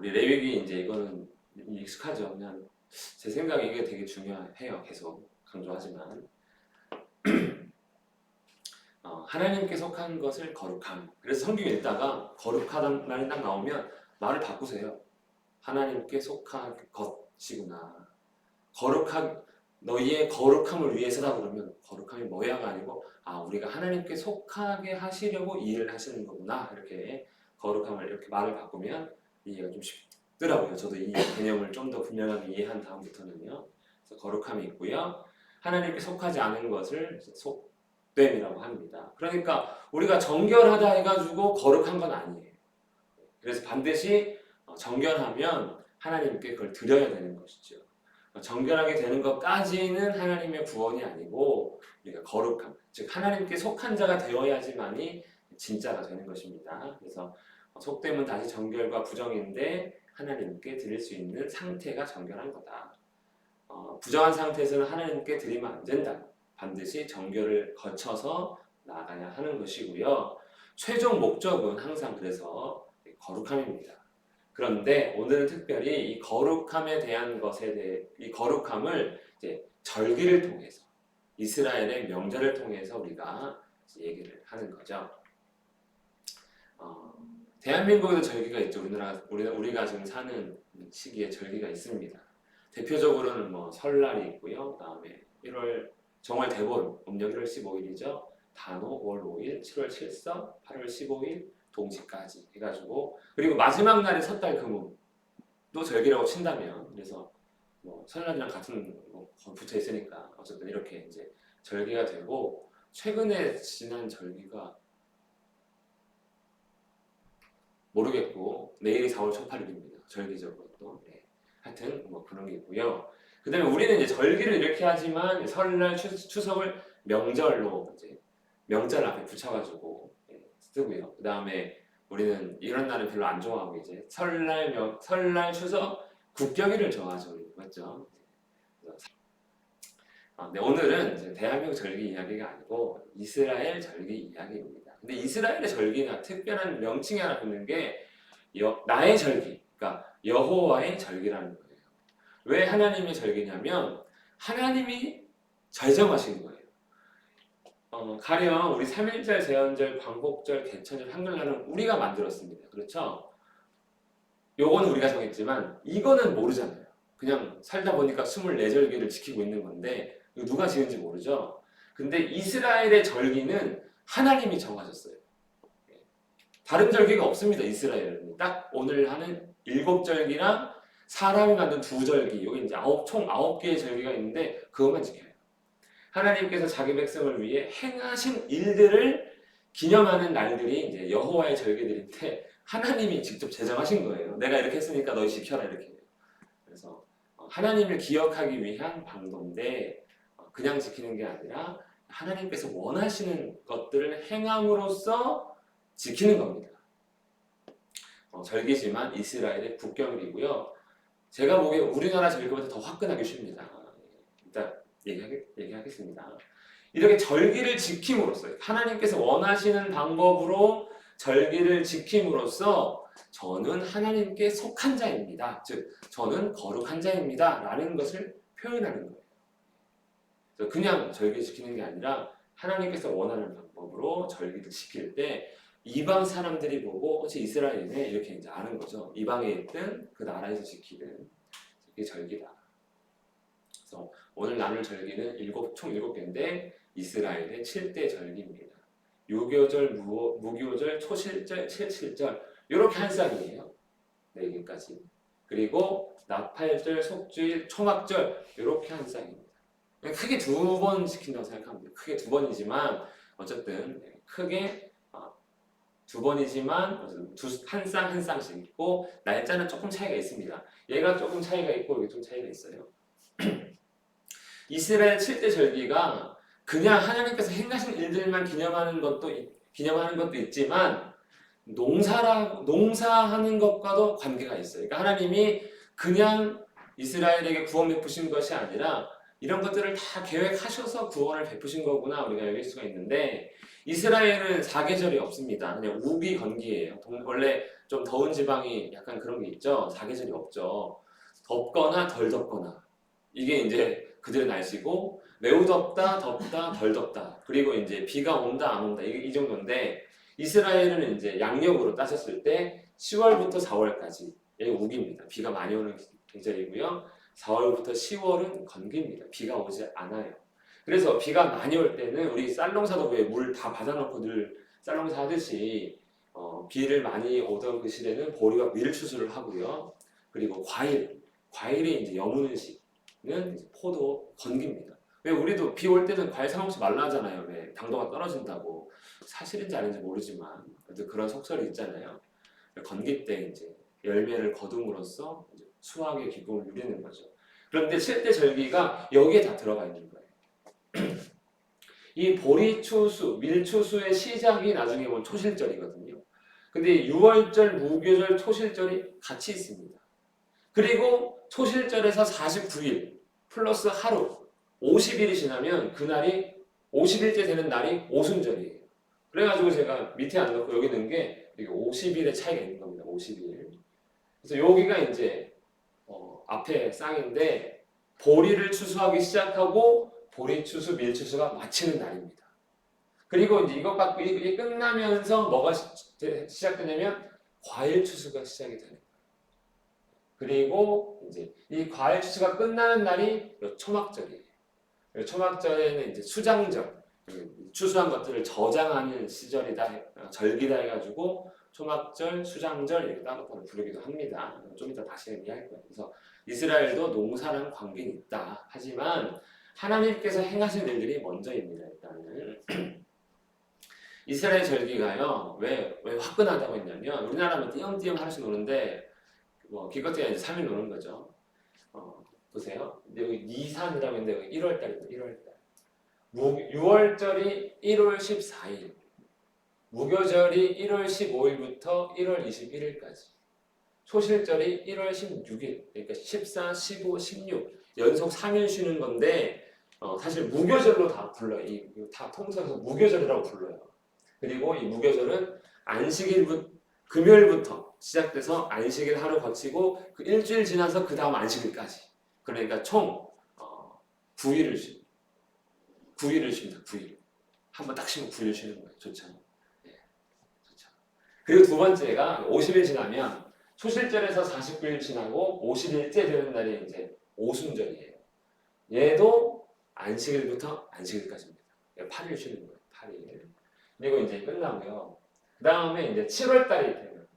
우리 레위기 이제 이거는 익숙하죠. 그냥 제 생각에 이게 되게 중요해요. 계속 강조하지만 하나님께 속한 것을 거룩함. 그래서 성경 읽다가 거룩하다는 말이 딱 나오면 말을 바꾸세요. 하나님께 속한 것이구나. 너희의 거룩함을 위해서다 그러면 거룩함이 뭐야가 아니고 우리가 하나님께 속하게 하시려고 이 일을 하시는 거구나. 이렇게 거룩함을 이렇게 말을 바꾸면 이해가 좀 쉽더라고요. 저도 이 개념을 좀 더 분명하게 이해한 다음부터는요. 그래서 거룩함이 있고요. 하나님께 속하지 않은 것을 속됨이라고 합니다. 그러니까 우리가 정결하다 해가지고 거룩한 건 아니에요. 그래서 반드시 정결하면 하나님께 그걸 드려야 되는 것이죠. 정결하게 되는 것까지는 하나님의 구원이 아니고 우리가 거룩함, 즉 하나님께 속한 자가 되어야지만이 진짜가 되는 것입니다. 그래서 속됨은 다시 정결과 부정인데 하나님께 드릴 수 있는 상태가 정결한 거다. 부정한 상태에서는 하나님께 드리면 안 된다. 반드시 정결을 거쳐서 나아가야 하는 것이고요. 최종 목적은 항상 그래서 거룩함입니다. 그런데 오늘은 특별히 이 거룩함에 대한 것에 대해 이 거룩함을 이제 절기를 통해서 이스라엘의 명절을 통해서 우리가 얘기를 하는 거죠. 대한민국에도 절기가 있죠. 우리가 지금 사는 시기에 절기가 있습니다. 대표적으로는 뭐 설날이 있고요. 그다음에 1월 정월 대보름, 음력 1월 15일이죠. 단오 5월 5일, 7월 칠서 8월 15일, 동지까지 해가지고 그리고 마지막 날이 섣달 금음도 절기라고 친다면 그래서 뭐 설날이랑 같은 붙어 있으니까 어쨌든 이렇게 이제 절기가 되고 최근에 지난 절기가 모르겠고 내일이 4월 첫 8일입니다. 절기적으로 또 하여튼 뭐 그런 게 있고요. 그다음에 우리는 이제 절기를 이렇게 하지만 설날 추석을 명절로 이제 명절 앞에 붙여가지고 쓰고요. 그 다음에 우리는 이런 날은 별로 안 좋아하고 이제 설날 추석 국경일을 좋아하죠. 맞죠? 네, 오늘은 이제 대한민국 절기 이야기가 아니고 이스라엘 절기 이야기입니다. 근데 이스라엘의 절기가 특별한 명칭이 하나 붙는 게 나의 절기, 그러니까 여호와의 절기라는 거예요. 왜 하나님의 절기냐면 하나님이 절정하신 거예요. 가령 우리 3일절, 제헌절, 광복절, 개천절, 한글날은 우리가 만들었습니다. 그렇죠? 요거는 우리가 정했지만 이거는 모르잖아요. 그냥 살다 보니까 24절기를 지키고 있는 건데 누가 지은지 모르죠? 근데 이스라엘의 절기는 하나님이 정하셨어요. 다른 절기가 없습니다. 이스라엘은 딱 오늘 하는 7절기랑 사람이 만든 2절기 여기 이제 총 9개의 절기가 있는데 그것만 지켜요. 하나님께서 자기 백성을 위해 행하신 일들을 기념하는 날들이 이제 여호와의 절기들인데 하나님이 직접 제정하신 거예요. 내가 이렇게 했으니까 너희 지켜라 이렇게. 그래서 하나님을 기억하기 위한 방도인데 그냥 지키는 게 아니라 하나님께서 원하시는 것들을 행함으로써 지키는 겁니다. 절기지만 이스라엘의 국경일이고요. 제가 보기에 우리나라 절기보다 더 화끈하게 쉽니다. 일단 얘기하겠습니다. 이렇게 절기를 지킴으로써 하나님께서 원하시는 방법으로 절기를 지킴으로써 저는 하나님께 속한 자입니다. 즉 저는 거룩한 자입니다. 라는 것을 표현하는 거예요. 그래서 그냥 절기 지키는 게 아니라 하나님께서 원하는 방법으로 절기를 지킬 때 이방 사람들이 보고 이스라엘이네 이렇게 이제 아는 거죠. 이방에 있든 그 나라에서 지키든 이게 절기다. 그래서 오늘 나눌 절기는 총 7개인데 이스라엘의 7대 절기입니다. 유교절, 무교절, 초실절, 칠칠절 이렇게 한 쌍이에요. 4개까지. 그리고 나팔절, 속주일, 초막절 이렇게 한 쌍입니다. 크게 2번 지킨다고 생각합니다. 크게 2번이지만 어쨌든 크게 2번이지만 한 쌍 한 쌍씩 있고 날짜는 조금 차이가 있습니다. 얘가 조금 차이가 있고 여기 좀 차이가 있어요. 이스라엘 7대 절기가 그냥 하나님께서 행하신 일들만 기념하는 것도 있지만 농사하는 것과도 관계가 있어요. 그러니까 하나님이 그냥 이스라엘에게 구원 베푸신 것이 아니라 이런 것들을 다 계획하셔서 구원을 베푸신 거구나 우리가 여길 수가 있는데 이스라엘은 사계절이 없습니다. 그냥 우기건기예요. 원래 좀 더운 지방이 약간 그런 게 있죠. 사계절이 없죠. 덥거나 덜 덥거나 이게 이제 그들의 날씨고 매우 덥다, 덥다, 덜 덥다. 그리고 이제 비가 온다, 안 온다. 이 정도인데 이스라엘은 이제 양력으로 따졌을 때 10월부터 4월까지 이게 우기입니다. 비가 많이 오는 계절이고요. 4월부터 10월은 건기입니다. 비가 오지 않아요. 그래서 비가 많이 올 때는 우리 쌀농사도 왜 물 다 받아놓고 늘 쌀농사 하듯이 비를 많이 오던 그 시대는 보리와 밀 추수를 하고요. 그리고 과일이 이제 여무는 시기는 이제 포도 건기입니다. 왜 우리도 비 올 때는 과일 사 먹지 말라 하잖아요. 왜 당도가 떨어진다고. 사실인지 아닌지 모르지만 그래도 그런 속설이 있잖아요. 건기 때 이제 열매를 거둠으로써 이제 수확의 기쁨을 누리는 거죠. 그런데 7대 절기가 여기에 다 들어가 있는 거예요. 이 보리 추수, 밀 추수의 시작이 나중에 보면 초실절이거든요. 근데 6월절, 무교절, 초실절이 같이 있습니다. 그리고 초실절에서 49일 플러스 하루 50일이 지나면 그날이 50일째 되는 날이 오순절이에요. 그래가지고 제가 밑에 안 넣고 여기 넣은 게 50일의 차이가 있는 겁니다. 50일. 그래서 여기가 이제 앞에 쌍인데 보리를 추수하기 시작하고 보리 추수, 밀 추수가 마치는 날입니다. 그리고 이제 이게 끝나면서 뭐가 시작되냐면 과일 추수가 시작이 되는 거예요. 그리고 이제 이 과일 추수가 끝나는 날이 초막절이에요. 초막절에는 이제 수장절, 추수한 것들을 저장하는 시절이다, 절기다 해가지고 초막절, 수장절 이렇게 따로 부르기도 합니다. 좀 이따 다시 얘기할 거예요. 그래서 이스라엘도 농사랑 관계는 있다. 하지만 하나님께서 행하신 일들이 먼저입니다. 일단은 이스라엘 절기가요 왜 화끈하다고 했냐면 우리나라는 띄엄띄엄 하루씩 노는데 기껏해야 이제 3일 노는 거죠. 보세요. 여기 니산이라고 했는데 여기 1월달입니다. 1월달. 6월절이 1월 14일. 무교절이 1월 15일부터 1월 21일까지. 초실절이 1월 16일. 그러니까 14, 15, 16 연속 3일 쉬는 건데 사실 무교절로 다 불러요. 다 통틀어서 무교절이라고 불러요. 그리고 이 무교절은 금요일부터 시작돼서 안식일 하루 거치고 그 일주일 지나서 그 다음 안식일까지. 그러니까 총 9일을 쉽니다. 9일. 한번 딱 쉬면 9일 쉬는 거예요. 좋죠. 네, 좋죠. 그리고 두 번째가 50일 지나면 초실절에서 49일 지나고 50일째 되는 날이 이제 오순절이에요. 얘도 안식일부터 안식일까지입니다. 8일 쉬는 거예요. 8일. 그리고 이제 끝나고요. 그 다음에 이제 7월 달이 되면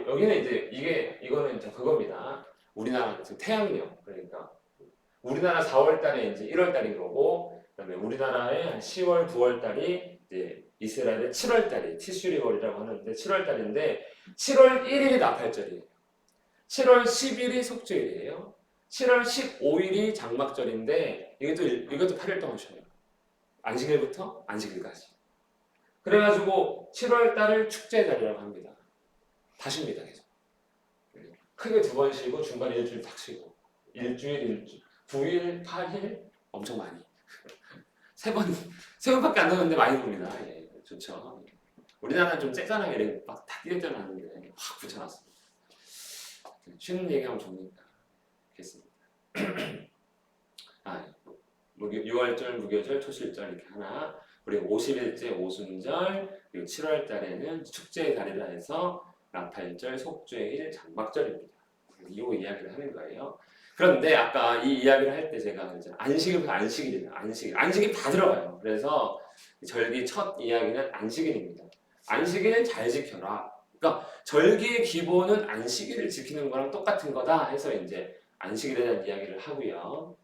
여기는 이제 이거는 이제 그겁니다. 우리나라 지금 태양력 그러니까 우리나라 4월 달에 이제 1월 달인 거고 그다음에 우리나라의 10월, 9월 달이 이제 이스라엘의 7월 달이 티슈리월이라고 하는데 7월 달인데 7월 1일이 나팔절이에요. 7월 10일이 속죄일이에요. 7월 15일이 장막절인데 이것도 8일 동안 쉬어요. 안식일부터 안식일까지. 그래가지고 7월 달을 축제달이라고 합니다. 다 쉽니다 계속. 크게 두 번 쉬고 중간에 일주일 딱 쉬고 일주일 9일, 8일 엄청 많이 세 번밖에 안 나오는데 많이 봅니다. 예, 좋죠. 우리나라는 좀 째잖아요. 이렇게 막 다 띄어져 놨는데 확 붙여놨습니다. 쉬는 얘기하면 좋으니까 됐습니다. 6월절, 무교절, 초실절 이렇게 하나 그리고 50일째 오순절 그리고 7월 달에는 축제의 달이라 해서 나팔절, 속죄일, 장막절입니다. 이 이야기를 하는 거예요. 그런데 아까 이 이야기를 할 때 제가 안식일부터 안식일이에요. 안식일 다 들어가요. 그래서 절기 첫 이야기는 안식일입니다. 안식일은 잘 지켜라. 그러니까 절기의 기본은 안식일을 지키는 거랑 똑같은 거다 해서 이제 안식일에 대한 이야기를 하고요.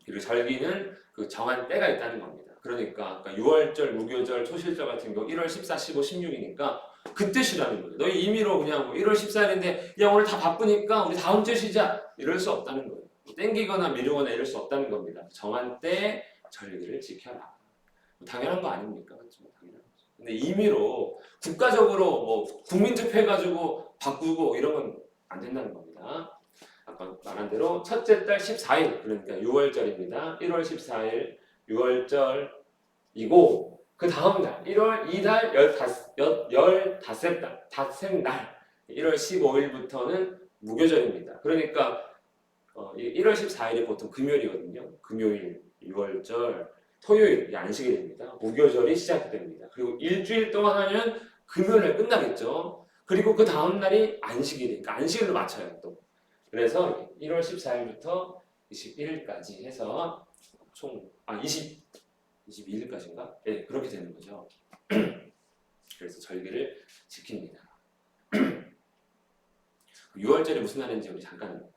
그리고 절기는 그 정한 때가 있다는 겁니다. 그러니까 6월절, 무교절, 초실절 같은 경우 1월 14, 15, 16이니까 그때 쉬라는 거예요. 너희 임의로 그냥 1월 14일인데 야 오늘 다 바쁘니까 우리 다음 주에 쉬자 이럴 수 없다는 거예요. 땡기거나 미루거나 이럴 수 없다는 겁니다. 정한 때 절기를 지켜라. 당연한 거 아닙니까? 그렇죠? 당연한 거죠. 근데 임의로 국가적으로 국민투표 해가지고 바꾸고 이런 건 안 된다는 겁니다. 아까 말한 대로 첫째 달 14일, 그러니까 6월절입니다. 1월 14일 6월절이고 그 다음 날 1월 2달 15달 닷새 날 1월 15일부터는 무교절입니다. 그러니까 1월 14일이 보통 금요일이거든요. 금요일 6월절, 토요일 안식일입니다. 무교절이 시작됩니다. 그리고 일주일 동안 하면 금요일에 끝나겠죠. 그리고 그 다음 날이 안식일이니까 안식일로 맞춰요 또. 그래서 1월 14일부터 21일까지 해서 총 22일까지인가? 네, 그렇게 되는 거죠. 그래서 절기를 지킵니다. 6월절이 무슨 날인지 우리 잠깐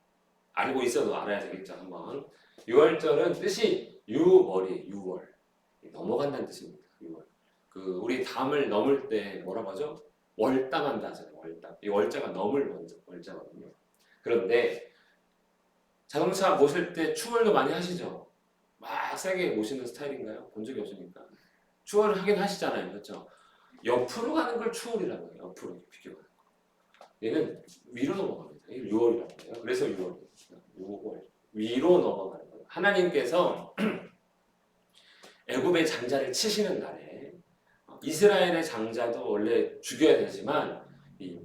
알고 있어도 알아야 되겠죠. 한번 6월절은 뜻이 유월이 6월 넘어간다는 뜻입니다. 6월. 그 우리 담을 넘을 때 뭐라고 하죠? 월담한다 하잖아요. 월담. 이 월자가 넘을 월자거든요. 그런데 자동차 모실 때 추월도 많이 하시죠? 막 세게 모시는 스타일인가요? 본 적이 없으니까. 추월을 하긴 하시잖아요. 그렇죠? 옆으로 가는 걸 추월이라고 해요. 옆으로 비교하는 거. 얘는 위로 넘어갑니다. 이걸 6월이라고 해요. 그래서 6월. 위로 넘어가는 거예요. 하나님께서 애굽의 장자를 치시는 날에 이스라엘의 장자도 원래 죽여야 되지만 이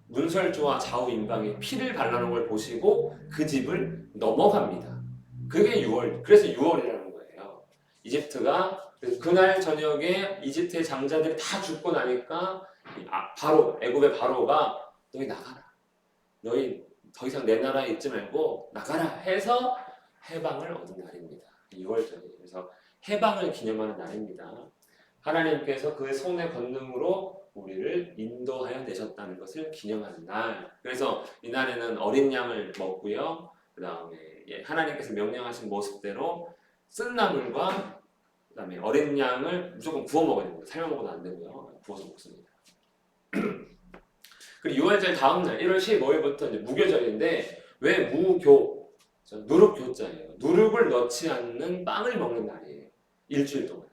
문설주와 좌우 임방에 피를 발라놓은 걸 보시고 그 집을 넘어갑니다. 그게 6월. 그래서 6월이라는 거예요. 이집트가 그날 저녁에 이집트의 장자들이 다 죽고 나니까 바로 애굽의 바로가 너희 나가라. 너희 더 이상 내 나라에 있지 말고 나가라 해서 해방을 얻은 날입니다. 6월절이. 그래서 해방을 기념하는 날입니다. 하나님께서 그 손의 권능으로 우리를 인도하여 내셨다는 것을 기념하는 날. 그래서 이날에는 어린 양을 먹고요. 그 다음에 하나님께서 명령하신 모습대로 쓴 나물과 그 다음에 어린 양을 무조건 구워 먹어야 됩니다. 삶아 먹어도 안 되고요. 구워서 먹습니다. 그리고 6월절 다음 날 1월 15일부터 이제 무교절인데 왜 무교? 누룩교자예요. 누룩을 넣지 않는 빵을 먹는 날이에요. 일주일 동안.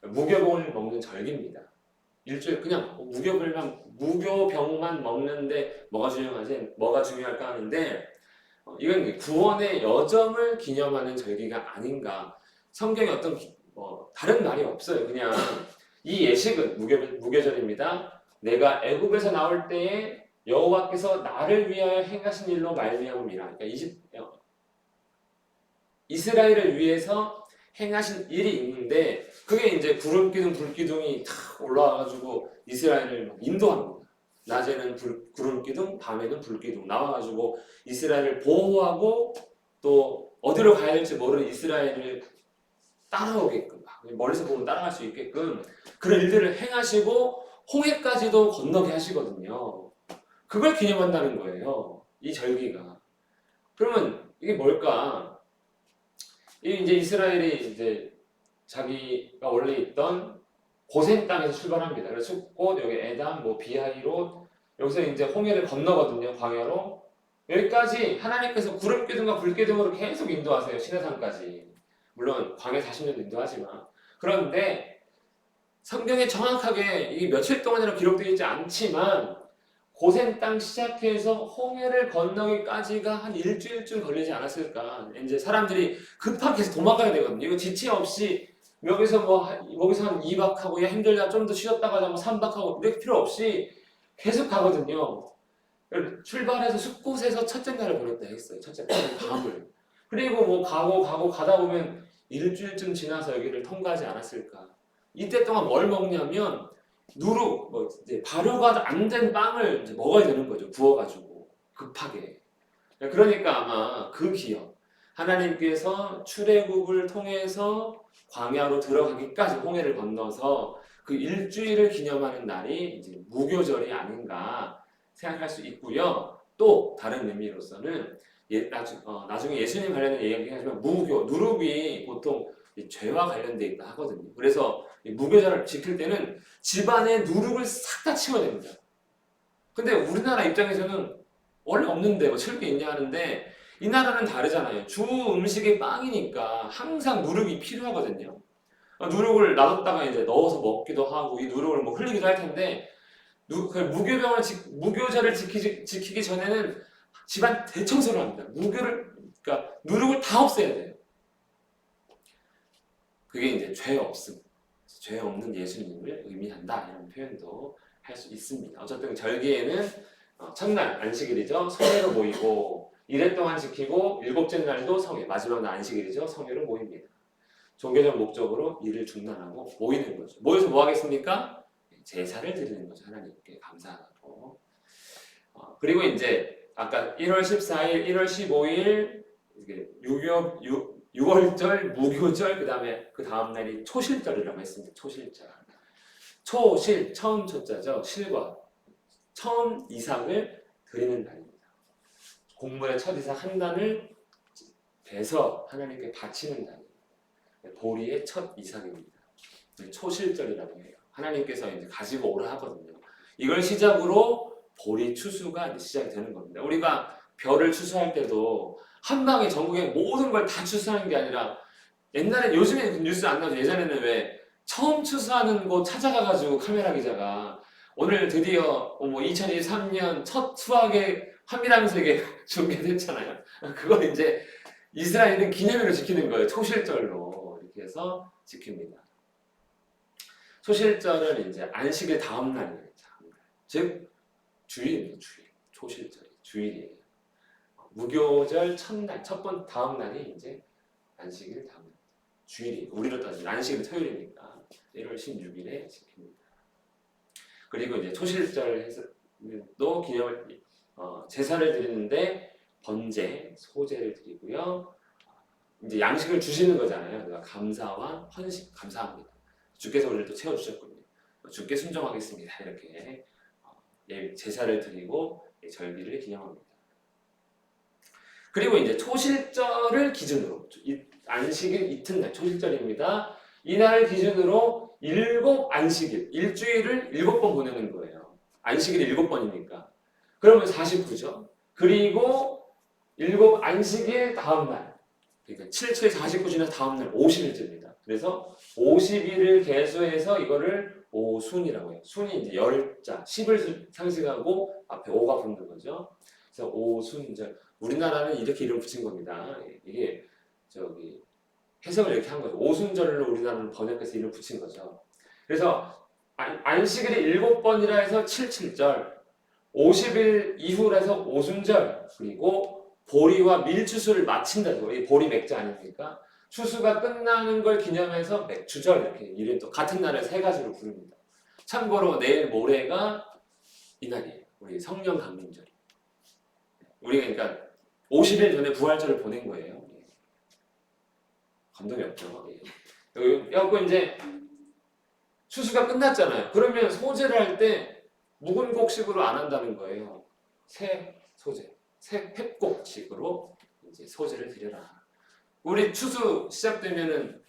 무교병을 먹는 절기입니다. 일주일 그냥 무교병만 먹는데 뭐가 중요할까 하는데 이건 구원의 여정을 기념하는 절기가 아닌가. 성경에 어떤 다른 말이 없어요. 그냥 이 예식은 무교절입니다. 내가 애굽에서 나올 때에 여호와께서 나를 위하여 행하신 일로 말미암음이라. 그러니까 이스라엘을 위해서 행하신 일이 있는데 그게 이제 구름기둥 불기둥이 탁 올라와가지고 이스라엘을 인도합니다. 낮에는 구름기둥, 밤에는 불기둥 나와가지고 이스라엘을 보호하고 또 어디로 가야 될지 모르는 이스라엘을 따라오게끔 멀리서 보면 따라갈 수 있게끔 그런 일들을 행하시고 홍해까지도 건너게 하시거든요. 그걸 기념한다는 거예요. 이 절기가. 그러면 이게 뭘까? 이제 이스라엘이 이제 자기가 원래 있던 고센 땅에서 출발합니다. 그래서 숫곳, 여기 에담, 비하이롯 여기서 이제 홍해를 건너거든요. 광야로. 여기까지 하나님께서 구름기둥과 불기둥으로 계속 인도하세요. 시내산까지. 물론 광야 40년도 인도하지만. 그런데 성경에 정확하게 이게 며칠 동안이라고 기록되어 있지 않지만 고센 땅 시작해서 홍해를 건너기까지가 한 일주일쯤 걸리지 않았을까. 이제 사람들이 급하게 해서 도망가야 되거든요. 이거 지체 없이 여기서 한 2박 하고 힘들다 좀 더 쉬었다가 3박 하고 이렇게 필요 없이 계속 가거든요. 출발해서 숲곳에서 첫째 날을 보냈다 했어요. 첫째 날 밤을. 그리고 가고 가다 보면 일주일쯤 지나서 여기를 통과하지 않았을까. 이때 동안 뭘 먹냐면 누룩, 이제 발효가 안 된 빵을 이제 먹어야 되는 거죠. 구워가지고 급하게. 그러니까 아마 그 기억, 하나님께서 출애굽을 통해서 광야로 들어가기까지 홍해를 건너서 그 일주일을 기념하는 날이 이제 무교절이 아닌가 생각할 수 있고요. 또 다른 의미로서는 나중에 예수님 관련된 이야기하지만 무교, 누룩이 보통 죄와 관련돼 있다 하거든요. 그래서 무교절을 지킬 때는 집안에 누룩을 싹 다 치워야 됩니다. 근데 우리나라 입장에서는 원래 없는데 칠게 있냐 하는데 이 나라는 다르잖아요. 주 음식이 빵이니까 항상 누룩이 필요하거든요. 누룩을 놔뒀다가 이제 넣어서 먹기도 하고 이 누룩을 흘리기도 할 텐데 무교절을 지키기 전에는 집안 대청소를 합니다. 그러니까 누룩을 다 없애야 돼요. 그게 이제 죄 없음, 죄 없는 예수님을 의미한다 이런 표현도 할 수 있습니다. 어쨌든 절기에는 첫날 안식일이죠. 성회로 모이고 이래 동안 지키고 일곱째 날도 성회, 마지막 날 안식일이죠. 성회로 모입니다. 종교적 목적으로 일을 중단하고 모이는 거죠. 모여서 뭐 하겠습니까? 제사를 드리는 거죠. 하나님께 감사하고. 그리고 이제 아까 1월 14일, 1월 15일 6월절, 무교절, 그 다음 날이 초실절이라고 했습니다. 초실절. 초실, 처음 초자죠. 실과 처음 이삭을 드리는 날입니다. 곡물의 첫 이삭 한 단을 베서 하나님께 바치는 날입니다. 보리의 첫 이삭입니다. 초실절이라고 해요. 하나님께서 이제 가지고 오라 하거든요. 이걸 시작으로 보리 추수가 이제 시작이 되는 겁니다. 우리가 벼를 추수할 때도 한 방에 전국의 모든 걸 다 추수하는 게 아니라 옛날에 요즘에는 뉴스 안 나오죠. 예전에는 왜 처음 추수하는 곳 찾아가가지고 카메라 기자가 오늘 드디어 2023년 첫 수확의 한미람색에 중계됐잖아요. 그걸 이제 이스라엘은 기념일로 지키는 거예요. 초실절로 이렇게 해서 지킵니다. 초실절은 이제 안식일 다음 날이에요. 즉 주일입니다. 주일. 초실절이 주일이에요. 무교절 첫날, 다음 날이 이제 안식일 다음 날. 주일이 우리로 따지면 안식일 토요일이니까 1월 16일에 지킵니다. 그리고 이제 초실절 해서도 기념을 제사를 드리는데 번제, 소제를 드리고요. 이제 양식을 주시는 거잖아요. 그러니까 감사와 헌신, 감사합니다. 주께서 우리를 또 채워주셨군요. 주께 순종하겠습니다. 이렇게 제사를 드리고 절기를 기념합니다. 그리고 이제 초실절을 기준으로 안식일 이튿날 초실절입니다. 이날 기준으로 7 안식일, 일주일을 7번 보내는 거예요. 안식일이 7번이니까. 그러면 49죠. 그리고 7 안식일 다음 날, 그러니까 77, 49 지나서 다음 날 50일째입니다. 그래서 50일을 계수해서 이거를 오순이라고 해요. 순이 이제 열자, 10을 상징하고 앞에 5가 붙는 거죠. 그래서 오순절. 우리나라는 이렇게 이름 붙인 겁니다. 이게 해석을 이렇게 한 거죠. 오순절로 우리나라는 번역해서 이름 붙인 거죠. 그래서 안식일이 7번이라 해서 77절, 50일 이후라 해서 오순절, 그리고 보리와 밀추수를 마친다고. 이 보리 맥주 아닙니까? 추수가 끝나는 걸 기념해서 맥추절 이렇게 이름 또 같은 날을 3가지로 부릅니다. 참고로 내일 모레가 이날이에요. 우리 성령 강림절. 우리가 그러니까 50일 전에 부활절을 보낸 거예요. 감동이 없죠. 그래갖고 이제 추수가 끝났잖아요. 그러면 소제를 할 때 묵은 곡식으로 안 한다는 거예요. 새 소제, 새 햇곡식으로 이제 소제를 드려라. 우리 추수 시작되면은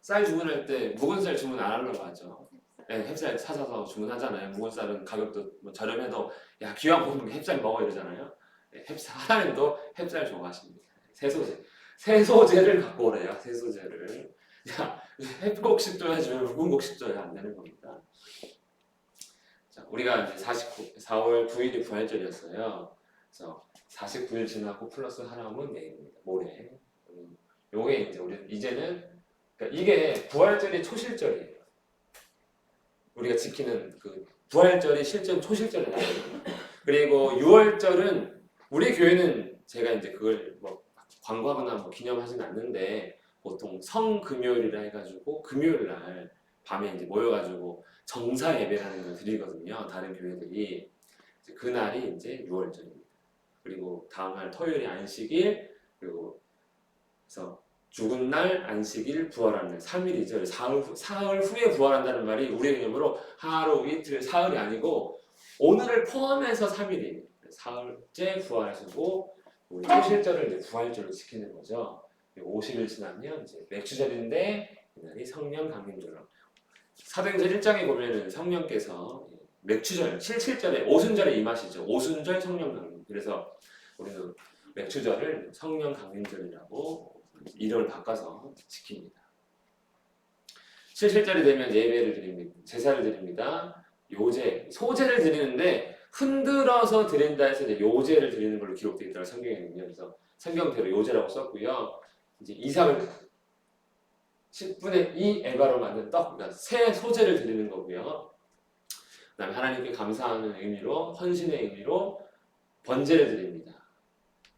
쌀 주문할 때 묵은 쌀 주문 안 하려고 하죠. 네, 햅쌀 사서 주문하잖아요. 묵은 쌀은 가격도 뭐 저렴해도 야 기왕 먹는 햅쌀 먹어 이러잖아요. 네, 햅쌀 하나님도 햅쌀 좋아하십니다. 새소제. 새소제를 갖고 오래요. 새소제를. 야, 햇곡식 줘야지 왜 묵은 곡식 줘야 안 되는 겁니다. 자, 우리가 이제 4월 9일이 부활절이었어요. 그래서 49일 지나고 플러스 하나면 내일입니다. 모레. 요게 이제 우리 이제는 그러니까 이게 부활절이 초실절이에요. 우리가 지키는 그 부활절이 실제 초실절이 나요. 그리고 6월절은 우리 교회는 제가 이제 그걸 뭐 광고하거나 뭐 기념하지는 않는데 보통 성금요일이라 해가지고 금요일 날 밤에 이제 모여가지고 정사 예배하는 걸 드리거든요. 다른 교회들이 그날이 이제 6월절입니다. 그리고 다음 날 토요일이 안식일, 그리고 그래서 죽은 날 안식일 부활하는 날 3일이죠. 사흘 후에 부활한다는 말이 우리 개념으로 하루 이틀 사흘이 아니고 오늘을 포함해서 3일이에요. 사흘째 부활하시고 우리 초실절을 이제 부활절로 지키는 거죠. 50일 지나면 이제 맥주절인데 이날이 성령 강림절로. 사도행전 1장에 보면은 성령께서 맥주절, 77절에 오순절에 임하시죠. 오순절 성령 강림. 그래서 우리는 맥주절을 성령 강림절이라고 이름을 바꿔서 지킵니다. 77절이 되면 예배를 드립니다. 제사를 드립니다. 요제, 소제를 드리는데 흔들어서 드린다 해서 이제 요제를 드리는 걸로 기록되어 있더라고요. 성경에는요. 그래서 성경대로 요제라고 썼고요. 이제 이삭을 10분의 2 에바로 만든 떡, 그러니까 새 소제를 드리는 거고요. 그다음에 하나님께 감사하는 의미로, 헌신의 의미로 번제를 드립니다.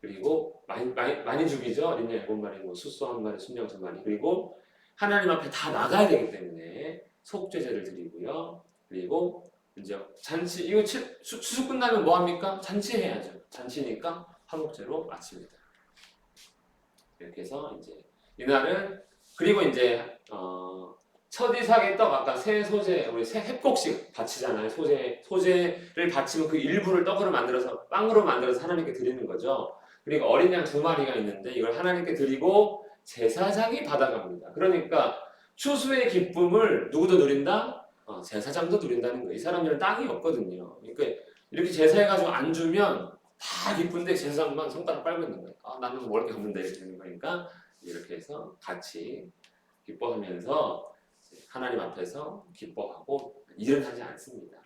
그리고 많이 죽이죠. 어린 양 7마리, 뭐 수소 1마리, 순양 2마리. 그리고 하나님 앞에 다 나가야 되기 때문에 속죄제를 드리고요. 그리고 이제 잔치, 이거 추수 끝나면 뭐 합니까? 잔치해야죠. 잔치니까 화목제로 마칩니다. 이렇게 해서 이제 이날은, 그리고 이제 첫 이삭의 떡, 아까 새 소재, 우리 새 햇곡식 바치잖아요. 소재를 바치면 그 일부를 떡으로 만들어서, 빵으로 만들어서 하나님께 드리는 거죠. 그리고 어린 양 2마리가 있는데 이걸 하나님께 드리고 제사장이 받아갑니다. 그러니까 추수의 기쁨을 누구도 누린다? 제사장도 누린다는 거예요. 이 사람들은 땅이 없거든요. 그러니까 이렇게 제사해가지고 안 주면 다 기쁜데 제사장만 손가락 빨고 있는 거예요. 나는 먹을 게 없는데 이렇게 되는 거니까 이렇게 해서 같이 기뻐하면서 하나님 앞에서 기뻐하고 일은 하지 않습니다.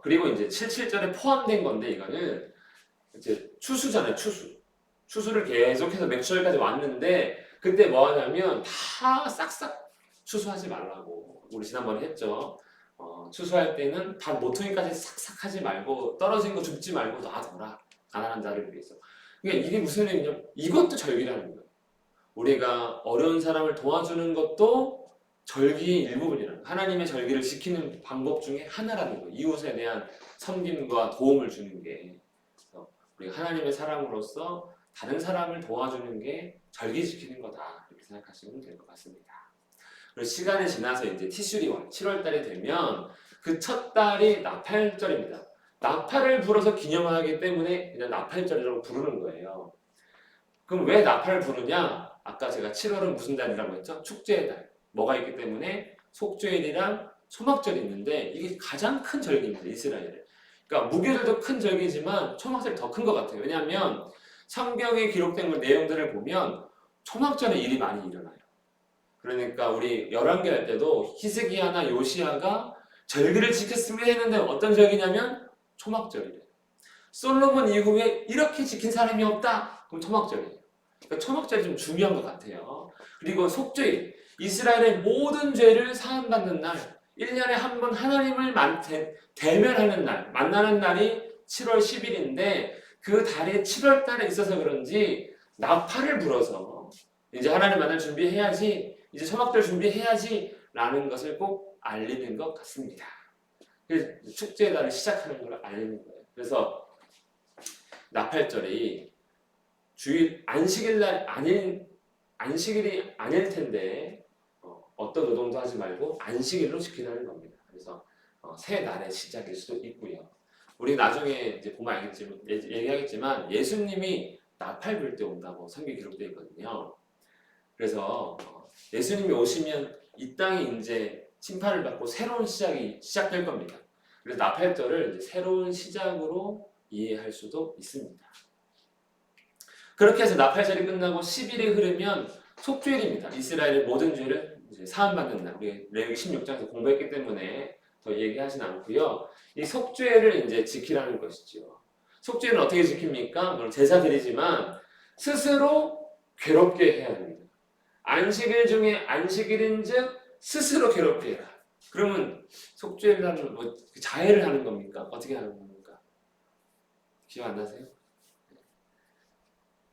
그리고 이제 77절에 포함된 건데, 이거는 이제 추수잖아요. 추수를 계속해서 맥주절까지 왔는데, 그때 뭐 하냐면 다 싹싹 추수하지 말라고 우리 지난번에 했죠. 추수할 때는 다 모퉁이까지 싹싹 하지 말고 떨어진 거 줍지 말고 놔둬라. 가난한 자를 위해서. 그러니까 이게 무슨 의미냐면 이것도 절기라는 거예요. 우리가 어려운 사람을 도와주는 것도 절기의 일부분이라는 거예요. 하나님의 절기를 지키는 방법 중에 하나라는 거예요. 이웃에 대한 섬김과 도움을 주는 게. 우리가 하나님의 사람으로서 다른 사람을 도와주는 게 절기 지키는 거다. 이렇게 생각하시면 될 것 같습니다. 그리고 시간이 지나서 이제 티슈리월 7월달이 되면 그 첫 달이 나팔절입니다. 나팔을 불어서 기념하기 때문에 그냥 나팔절이라고 부르는 거예요. 그럼 왜 나팔을 부르냐? 아까 제가 7월은 무슨 달이라고 했죠? 축제의 달. 뭐가 있기 때문에 속죄일이랑 초막절이 있는데 이게 가장 큰 절기입니다. 이스라엘에. 그러니까 무교절도 큰 절기지만 초막절이 더 큰 것 같아요. 왜냐하면 성경에 기록된 내용들을 보면 초막절에 일이 많이 일어나요. 그러니까 우리 열왕기 할 때도 히스기야나 요시야가 절기를 지켰으면 했는데 어떤 절기냐면 초막절이래요. 솔로몬 이후에 이렇게 지킨 사람이 없다. 그럼 초막절이에요. 그러니까 초막절이 좀 중요한 것 같아요. 그리고 속죄일, 이스라엘의 모든 죄를 사함받는 날, 1년에 한 번 하나님을 대면하는 날, 만나는 날이 7월 10일인데 그 달이 7월 달에 있어서 그런지 나팔을 불어서 이제 하나님 만날 준비해야지, 이제 초막절 준비해야지 라는 것을 꼭 알리는 것 같습니다. 그래서 축제의 달을 시작하는 걸 알리는 거예요. 그래서 나팔절이 주일 안식일이 아닐 텐데 어떤 노동도 하지 말고 안식일로 지키라는 겁니다. 그래서 새 날의 시작일 수도 있고요. 우리 나중에 이제 보면 알겠지만 얘기하겠지만 예수님이 나팔 불 때 온다고 성경에 기록되어 있거든요. 그래서 예수님이 오시면 이 땅이 이제 심판을 받고 새로운 시작이 시작될 겁니다. 그래서 나팔절을 이제 새로운 시작으로 이해할 수도 있습니다. 그렇게 해서 나팔절이 끝나고 10일이 흐르면 속죄일입니다. 이스라엘의 모든 죄를 이제 사함받는 날. 우리 레위기 16장에서 공부했기 때문에 더 얘기하진 않고요. 이 속죄를 이제 지키라는 것이죠. 속죄는 어떻게 지킵니까? 물론 제사 드리지만 스스로 괴롭게 해야 합니다. 안식일 중에 안식일인즉 스스로 괴롭게 해라. 그러면 속죄를 하는 뭐 자해를 하는 겁니까? 어떻게 하는 겁니까? 기억 안 나세요?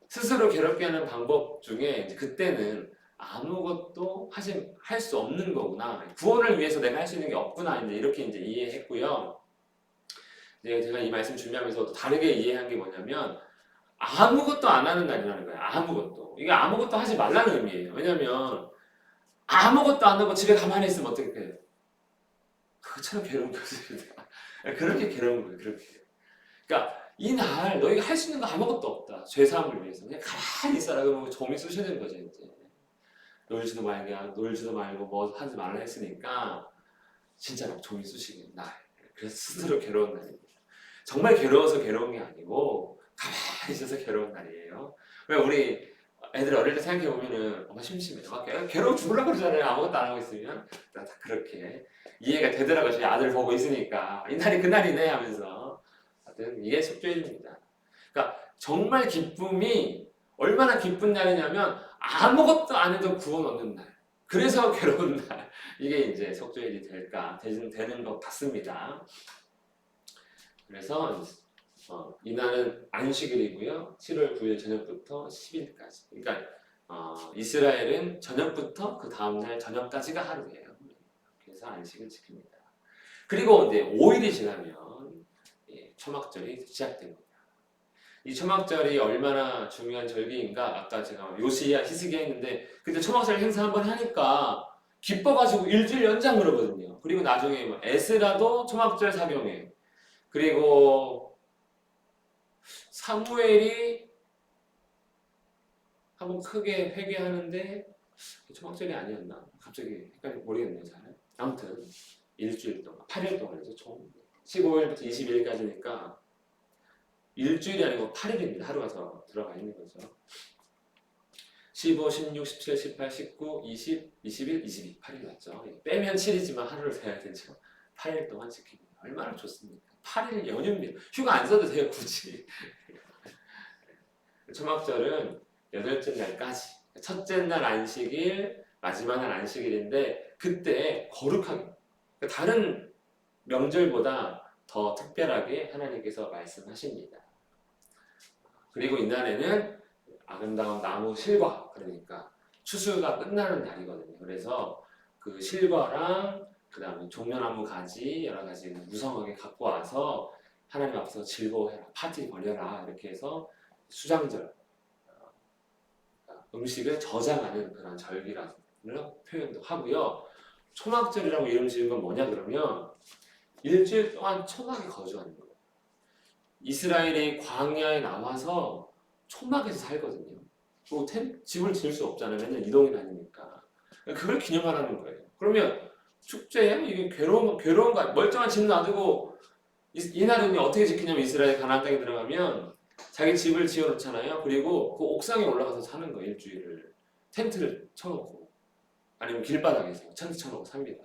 스스로 괴롭게 하는 방법 중에 그때는 아무것도 할 수 없는 거구나. 구원을 위해서 내가 할 수 있는 게 없구나. 이렇게 이제 이해했고요. 제가 이 말씀 준비하면서 다르게 이해한 게 뭐냐면 아무것도 안 하는 날이라는 거예요. 아무것도. 이게 아무것도 하지 말라는 의미예요. 왜냐면 아무것도 안 하고 집에 가만히 있으면 어떻게 해요? 그것처럼 괴로운 것입니다. 그렇게 괴로운 거예요. 그렇게. 그러니까 이날 너희가 할 수 있는 거 아무것도 없다. 죄사함을 위해서 그냥 가만히 있어라. 그러면 종이 쑤시는 거죠. 이제 놀지도 말고 뭐 하지 말라 했으니까 진짜 막 종이 쑤시는 날. 그래서 스스로 괴로운 날입니다. 정말 괴로워서 괴로운 게 아니고 가만히 있어서 괴로운 날이에요. 왜 우리 애들 어릴 때 생각해보면은 엄마 심심해. 막 괴로워 죽으려고 그러잖아요. 아무것도 안 하고 있으면. 다 그렇게 이해가 되더라고요. 제 아들 보고 있으니까. 이날이 그날이네 하면서. 하여튼 이게 속죄일입니다. 그러니까 정말 기쁨이 얼마나 기쁜 날이냐면 아무것도 안 해도 구원 얻는 날. 그래서 괴로운 날. 이게 이제 속죄일이 되는 것 같습니다. 그래서 이날은 안식일이고요. 7월 9일 저녁부터 10일까지. 그러니까 이스라엘은 저녁부터 그 다음날 저녁까지가 하루예요. 그래서 안식을 지킵니다. 그리고 이제 5일이 지나면 초막절이 시작됩니다. 이 초막절이 얼마나 중요한 절기인가 아까 제가 요시야 히스기야 했는데 그때 초막절 행사 한번 하니까 기뻐가지고 일주일 연장 그러거든요. 그리고 나중에 에스라도 초막절 사경해. 그리고 사무엘이 한번 크게 회개하는데 초막절이 아니었나? 갑자기 모르겠네요. 잘. 아무튼 일주일 동안 8일 동안이죠. 총 15일부터 20일까지니까 일주일이 아니고 8일입니다. 하루가 더 들어가 있는 거죠. 15, 16, 17, 18, 19, 20, 21, 22, 8일 맞죠? 빼면 7이지만 하루를 세야 되죠. 8일 동안 지킵니다. 얼마나 좋습니까? 8일 연휴입니다. 휴가 안 써도 돼요, 굳이. 초막절은 8째 날까지. 첫째 날 안식일, 마지막 날 안식일인데 그때 거룩하게 다른 명절보다 더 특별하게 하나님께서 말씀하십니다. 그리고 이날에는 아름다운 나무 실과, 그러니까 추수가 끝나는 날이거든요. 그래서 그 실과랑 그 다음에 종려나무 가지 여러 가지 무성하게 갖고 와서 하나님 앞에서 즐거워해라, 파티 벌여라 이렇게 해서 수장절, 음식을 저장하는 그런 절기라는 표현도 하고요. 초막절이라고 이름 지은 건 뭐냐 그러면 일주일 동안 초막에 거주하는 거예요. 이스라엘이 광야에 나와서 초막에서 살거든요. 뭐 집을 지을 수 없잖아요. 맨날 이동이 다니니까. 그걸 기념하라는 거예요. 그러면 축제예요? 이게 괴로운 거 멀쩡한 집 놔두고 이날은 어떻게 지키냐면 이스라엘 가나안 땅에 들어가면 자기 집을 지어놓잖아요. 그리고 그 옥상에 올라가서 사는 거예요. 일주일을. 텐트를 쳐놓고 아니면 길바닥에서 텐트 쳐놓고 삽니다.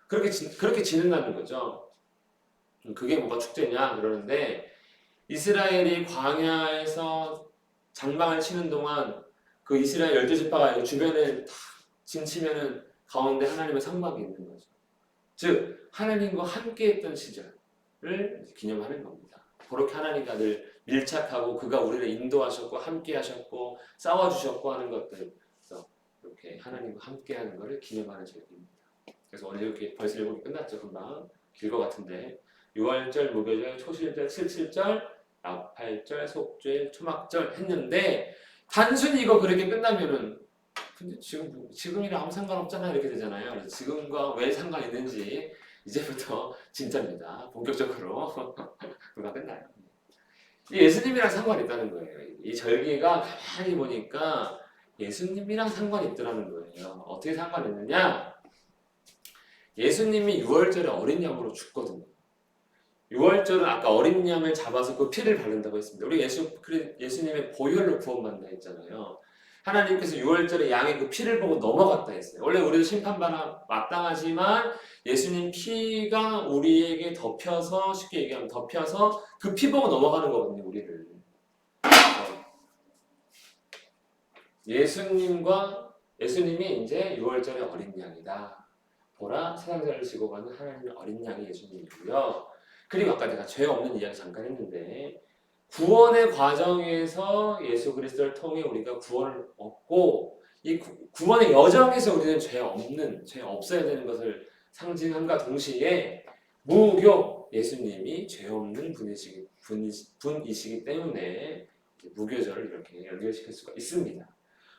그렇게 지낸다는 거죠. 그게 뭐가 축제냐 그러는데 이스라엘이 광야에서 장방을 치는 동안 그 이스라엘 12지파가 주변에 다 진치면은 가운데 하나님의 상막이 있는 거죠. 즉 하나님과 함께했던 시절을 기념하는 겁니다. 그렇게 하나님과 늘 밀착하고 그가 우리를 인도하셨고 함께하셨고 싸워주셨고 하는 것들, 그래서 이렇게 하나님과 함께하는 것을 기념하는 절기입니다. 그래서 오늘 이렇게 벌써 7개 끝났죠. 금방 길 것 같은데 6월절, 무교절, 초실절, 칠칠절, 나팔절, 속죄일, 초막절 했는데 단순히 이거 그렇게 끝나면은 근데 지금이랑 아무 상관없잖아 이렇게 되잖아요. 그래서 지금과 왜 상관 있는지 이제부터 진짜입니다. 본격적으로 그가 끝나요. 예수님이랑 상관이 있다는 거예요. 이 절기가 가만히 보니까 예수님이랑 상관이 있더라는 거예요. 어떻게 상관이 있느냐? 예수님이 6월절에 어린 양으로 죽거든요. 6월절은 아까 어린 양을 잡아서 그 피를 바른다고 했습니다. 우리 예수님의 보혈로 구원받는다 했잖아요. 하나님께서 6월절에 양의 그 피를 보고 넘어갔다 했어요. 원래 우리도 심판받아 마땅하지만 예수님 피가 우리에게 덮여서, 쉽게 얘기하면 덮여서 그 피 보고 넘어가는 거거든요, 우리를. 예수님이 이제 6월절의 어린 양이다. 보라, 세상자를 지고 가는 하나님의 어린 양이 예수님이고요. 그리고 아까 제가 죄 없는 이야기 잠깐 했는데 구원의 과정에서 예수 그리스도를 통해 우리가 구원을 얻고 이 구원의 여정에서 우리는 죄 없어야 되는 것을 상징함과 동시에 무교, 예수님이 죄 없는 분이시기 때문에 무교절을 이렇게 연결시킬 수가 있습니다.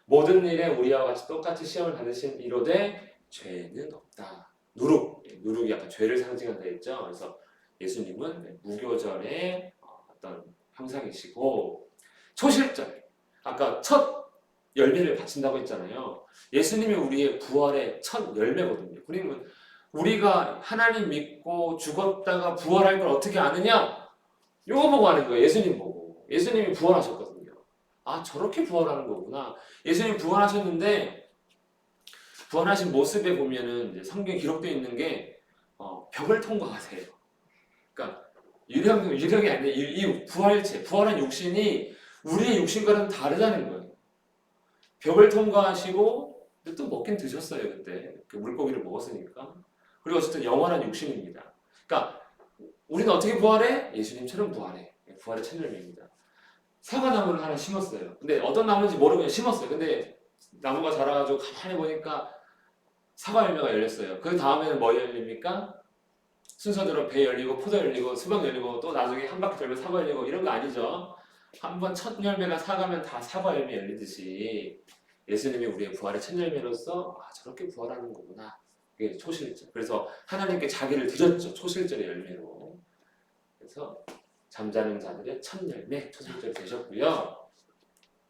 모든 일에 우리와 같이 똑같이 시험을 받으신 이로되 죄는 없다. 누룩이 약간 죄를 상징한다 했죠. 그래서 예수님은 무교절의 어떤 형상이시고 초실절, 아까 첫 열매를 바친다고 했잖아요. 예수님이 우리의 부활의 첫 열매거든요. 그러면 우리가 하나님 믿고 죽었다가 부활할 걸 어떻게 아느냐? 요거 보고 하는 거예요. 예수님 보고. 예수님이 부활하셨거든요. 아, 저렇게 부활하는 거구나. 예수님 부활하셨는데 부활하신 모습에 보면은 이제 성경에 기록되어 있는 게 벽을 통과하세요. 그러니까 유령이 아니라 이 부활체, 부활한 육신이 우리의 육신과는 다르다는 거예요. 벽을 통과하시고 또 먹긴 드셨어요 그때 그 물고기를 먹었으니까. 그리고 어쨌든 영원한 육신입니다. 그러니까 우리는 어떻게 부활해? 예수님처럼 부활해. 부활의 첫 열매입니다. 사과나무를 하나 심었어요. 근데 어떤 나무인지 모르고 그냥 심었어요. 근데 나무가 자라가지고 가만히 보니까 사과 열매가 열렸어요. 그 다음에는 뭐 열립니까? 순서대로 배 열리고 포도 열리고 수박 열리고 또 나중에 한 바퀴 돌면 사과 열리고 이런 거 아니죠. 한번 첫 열매가 사가면 다 사과 열매 열리듯이 예수님이 우리의 부활의 첫 열매로서 저렇게 부활하는 거구나. 그게 초실절. 그래서 하나님께 자기를 드렸죠. 초실절의 열매로. 그래서 잠자는 자들의 첫 열매, 초실절이 되셨고요.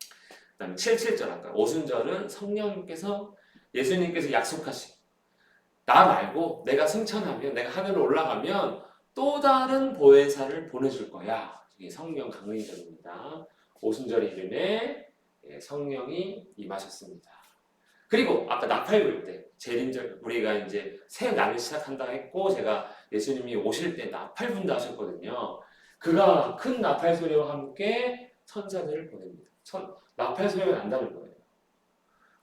그 다음에 77절 아까 오순절은 성령께서 예수님께서 약속하신 나 말고 내가 승천하면 내가 하늘로 올라가면 또 다른 보혜사를 보내줄 거야. 이게 성령 강림절입니다. 오순절의 이름에 성령이 임하셨습니다. 그리고 아까 나팔 불 때 재림절 우리가 이제 새 날을 시작한다 했고 제가 예수님이 오실 때 나팔 분다 하셨거든요. 그가 큰 나팔 소리와 함께 천사들을 보냅니다. 나팔 소리가 난다는 거예요.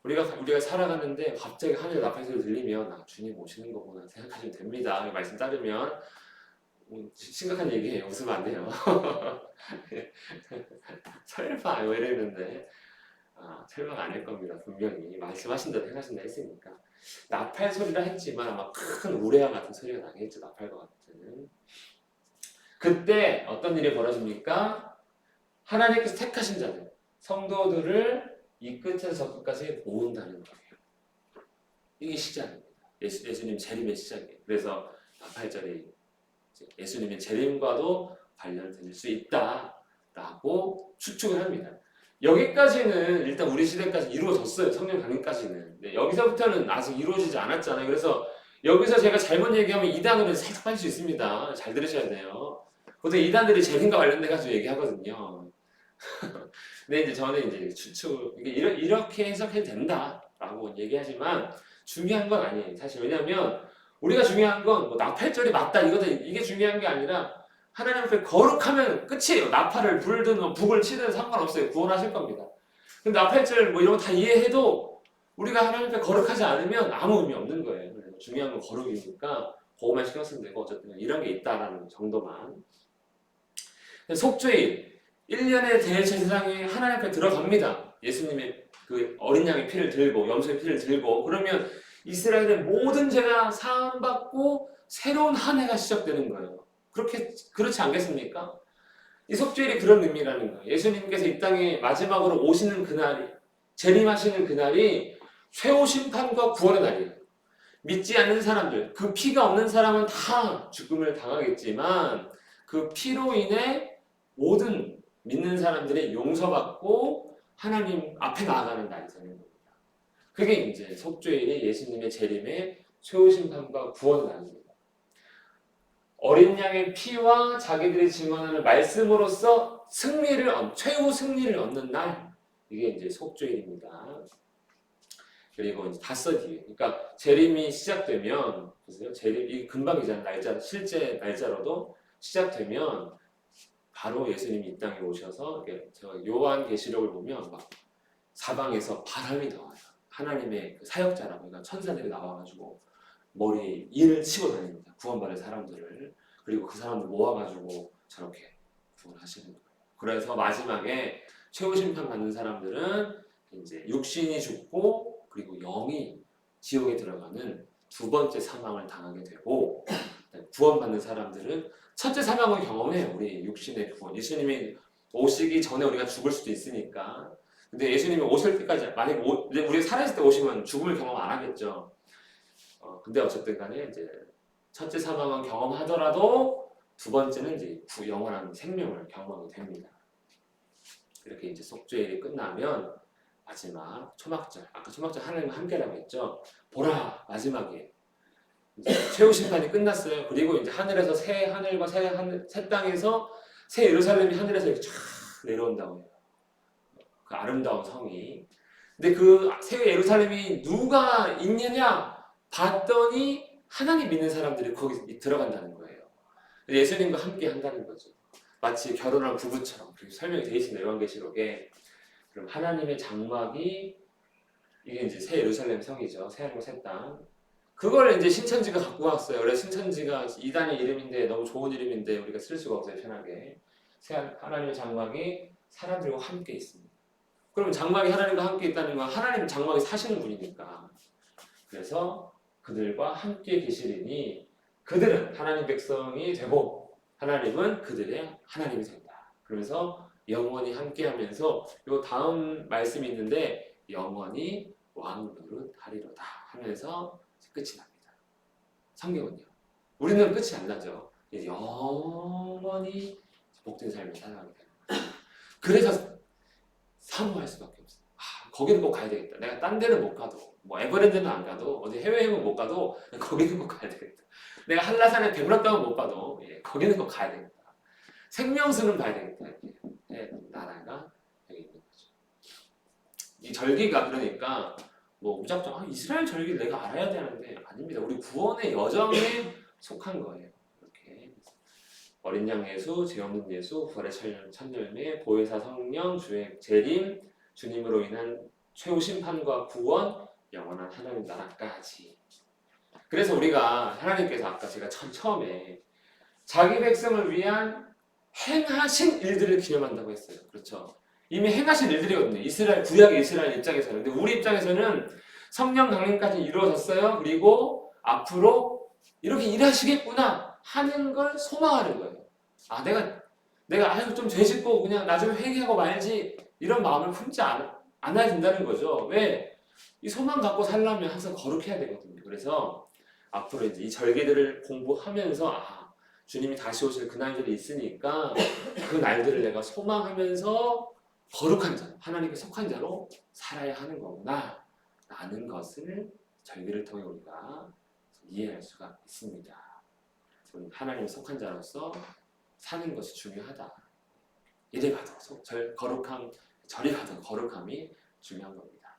우리가 살아가는데 갑자기 하늘에 나팔 소리 들리면 주님 오시는 거구나 생각하시면 됩니다. 말씀 따르면 심각한 얘기예요. 웃으면 안 돼요. 설마 왜 이랬는데 설마가 아닐 겁니다. 분명히 말씀하신 대로 행하신다 했으니까 나팔 소리라 했지만 아마 큰 우레와 같은 소리가 나겠죠. 나팔과 같은. 그때 어떤 일이 벌어집니까? 하나님께서 택하신 자들 성도들을 이 끝에서 저 끝까지 모은다는 거예요. 이게 시작입니다. 예수님 재림의 시작이에요. 그래서 8절이 예수님의 재림과도 관련될 수 있다라고 추측을 합니다. 여기까지는 일단 우리 시대까지 이루어졌어요. 성령 강림까지는. 네, 여기서부터는 아직 이루어지지 않았잖아요. 그래서 여기서 제가 잘못 얘기하면 이단으로 살짝 빠질 수 있습니다. 잘 들으셔야 돼요. 보통 이단들이 재림과 관련돼가지고 얘기하거든요. 근데 이제 저는 이제 추측 이렇게 해석해도 된다라고 얘기하지만 중요한 건 아니에요. 사실 왜냐하면 우리가 중요한 건 뭐 나팔절이 맞다 이게 중요한 게 아니라 하나님 앞에 거룩하면 끝이에요. 나팔을 불든 뭐 북을 치든 상관없어요. 구원하실 겁니다. 근데 나팔절 뭐 이런 거 다 이해해도 우리가 하나님 앞에 거룩하지 않으면 아무 의미 없는 거예요. 그래서 중요한 건 거룩이니까 그거만 신경 쓰면 되고 어쨌든 이런 게 있다라는 정도만. 속죄일 1년의 대제사장이 하나님 앞에 들어갑니다. 예수님의 그 어린 양의 피를 들고 염소의 피를 들고 그러면 이스라엘의 모든 죄가 사함받고 새로운 한 해가 시작되는 거예요. 그렇지 않겠습니까? 이 속죄일이 그런 의미라는 거예요. 예수님께서 이 땅에 마지막으로 오시는 그날이 재림하시는 그날이 최후 심판과 구원의 날이에요. 믿지 않는 사람들, 그 피가 없는 사람은 다 죽음을 당하겠지만 그 피로 인해 모든 믿는 사람들이 용서받고 하나님 앞에 나아가는 날이 되는 겁니다. 그게 이제 속죄일이 예수님의 재림의 최후 심판과 구원의 날입니다. 어린 양의 피와 자기들이 증언하는 말씀으로써 최후 승리를 얻는 날, 이게 이제 속죄일입니다. 그리고 이제 닷새 뒤에, 그러니까 재림이 시작되면 보세요. 이 금방이잖아요. 날짜 실제 날짜로도 시작되면 바로 예수님이 이 땅에 오셔서 제가 요한계시록을 보면 막 사방에서 바람이 나와요. 하나님의 그 사역자라고 그러니까 천사들이 나와가지고 머리에 인을 치고 다닙니다. 구원받을 사람들을. 그리고 그 사람들 모아가지고 저렇게 구원하시는 거예요. 그래서 마지막에 최후 심판 받는 사람들은 이제 육신이 죽고 그리고 영이 지옥에 들어가는 두 번째 사망을 당하게 되고 구원받는 사람들은 첫째 사망을 경험해요. 우리 육신의 구원. 예수님이 오시기 전에 우리가 죽을 수도 있으니까. 근데 예수님이 오실 때까지 만약 우리가 살아있을 때 오시면 죽음을 경험 안 하겠죠. 근데 어쨌든 간에 이제 첫째 사망은 경험하더라도 두 번째는 이제 영원한 생명을 경험하게 됩니다. 이렇게 이제 속죄일이 끝나면 마지막 초막절, 아까 초막절 하나님과 함께라고 했죠. 보라 마지막이에요. 최후 심판이 끝났어요. 그리고 이제 하늘에서 새 하늘과 새 땅에서 새 예루살렘이 하늘에서 이렇게 쫙 내려온다고 해요. 그 아름다운 성이. 근데 그 새 예루살렘이 누가 있느냐 봤더니 하나님 믿는 사람들이 거기 들어간다는 거예요. 예수님과 함께 한다는 거죠. 마치 결혼한 부부처럼 그렇게 설명이 되어 있습니다. 요한계시록에. 그럼 하나님의 장막이 이게 이제 새 예루살렘 성이죠. 새 하늘과 새 땅. 그걸 이제 신천지가 갖고 왔어요. 그래서 신천지가 이단의 이름인데 너무 좋은 이름인데 우리가 쓸 수가 없어요. 편하게. 새 하나님의 장막이 사람들과 함께 있습니다. 그러면 장막이 하나님과 함께 있다는 건 하나님 장막에 사시는 분이니까. 그래서 그들과 함께 계시리니 그들은 하나님 백성이 되고 하나님은 그들의 하나님이 된다. 그러면서 영원히 함께하면서 요 다음 말씀이 있는데 영원히 왕 노릇하리로다 하면서 끝이 납니다. 성경은요. 우리는 끝이 안 나죠. 영원히 복된 삶을 살아가게 되는 거예요. 그래서 사모할 수밖에 없어요. 거기는 꼭 가야 되겠다. 내가 딴 데는 못 가도 뭐 에버랜드는 안 가도 어디 해외여행은 못 가도 거기는 꼭 가야 되겠다. 내가 한라산에 백록당은 못 가도 거기는 꼭 가야 되겠다. 생명수는 봐야 되겠다. 이렇게 나라가 여기 있는 거죠. 이 절기가 그러니까 뭐 무작정 이스라엘 절기 내가 알아야 되는데 아닙니다. 우리 구원의 여정에 속한 거예요. 이렇게 어린 양 예수, 죄 없는 예수, 부활의 첫 열매, 보혜사 성령, 주의 재림, 주님으로 인한 최후 심판과 구원, 영원한 하나님 나라까지. 그래서 우리가 하나님께서 아까 제가 처음에 자기 백성을 위한 행하신 일들을 기념한다고 했어요. 그렇죠? 이미 행하신 일들이거든요. 구약의 이스라엘 입장에서는. 근데 우리 입장에서는 성령 강림까지 이루어졌어요. 그리고 앞으로 이렇게 일하시겠구나 하는 걸 소망하는 거예요. 내가 좀 죄 짓고 그냥 나중에 회개하고 말지 이런 마음을 품지 않아야 된다는 거죠. 왜? 이 소망 갖고 살려면 항상 거룩해야 되거든요. 그래서 앞으로 이제 이 절기들을 공부하면서 주님이 다시 오실 그 날들이 있으니까 그 날들을 내가 소망하면서 거룩한 자, 하나님께 속한 자로 살아야 하는 거구나 라는 것을 절기를 통해 우리가 이해할 수가 있습니다. 하나님께 속한 자로서 사는 것이 중요하다. 이래 가도 거룩함, 저리 가도 거룩함이 중요한 겁니다.